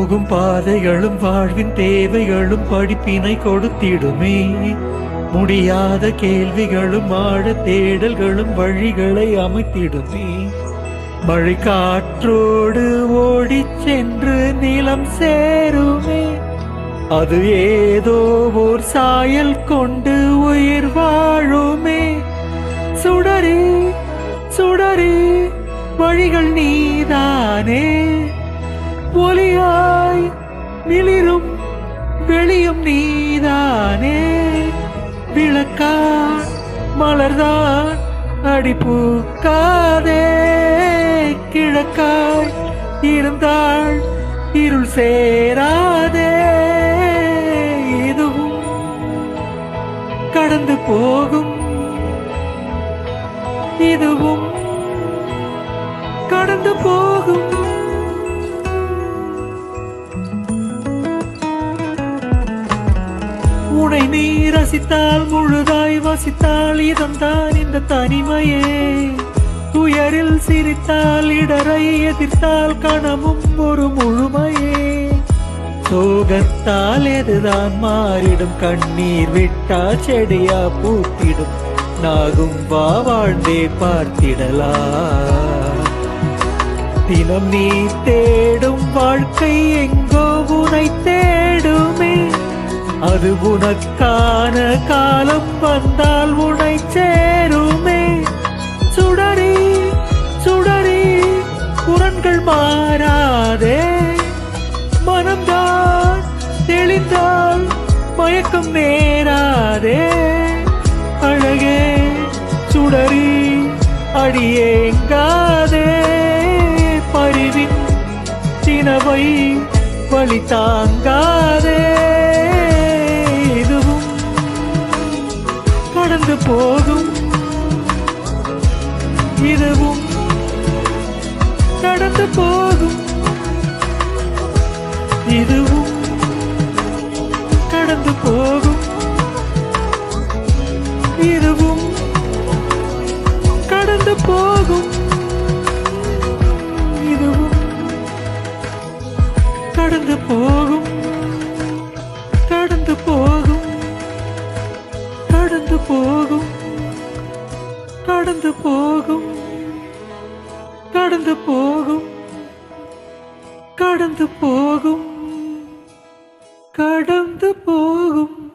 போகும் பாதைகளும் வாழ்வின் தேவைகளும் படிப்பினை கொடுத்திடுமே. முடியாத கேள்விகளும் ஆழ தேடல்களும் வழிகளை அமைத்திடுமே. மழை காற்றோடு ஓடிச் சென்று நிலம் சேருமே. அது ஏதோ ஓர் சாயல் கொண்டு உயிர் வாழுமே. சுடரே சுடரே வழிகள் நீதானே. ஒளியாய் மிளிரும் வெளியும் நீதானே. விளக்கா மலர்தான் அடிப்பூக்காதே. கிழக்காய் இருந்தால் இருள் சேராதே. இதுவும் கடந்து போகும். இதுவும் கடந்து போகும். உனை நீ ரசித்தால் முழுதாய் வசித்தால் இதம்தான் இந்த தனிமையே. துயரில் சிரித்தால் இடரை எதிர்த்தால் கணமும் ஒரு முழுமையே. சோகத்தால் எதுதான் மாறிடும். கண்ணீர் விட்டா செடியா பூத்திடும். நாகும் வா வாழ்ந்தே பார்த்திடலா. தினம் நீ தேடும் வாழ்க்கை எங்கோ உனை தேடுமே. அது உனக்கான காலம் வந்தால் உனை சேருமே. சுடரி சுடரி புறன்கள் மாறாதே. மனம்தான் தெளிந்தால் மயக்கம் நேராதே. அழகே சுடரி அடியேங்காதே. பரிவின் சினவை வழி தாங்காதே. இதுவும் கடந்து போகும். இதுவும் கடந்து போகும். இதுவும் கடந்து போகும். இதுவும் கடந்து போகும். இதுவும் கடந்து போகும். கடந்து போகும். கடந்து போகும். கடந்து போகும். கடந்து போகும். கடந்து போகும். கடந்து போகும்.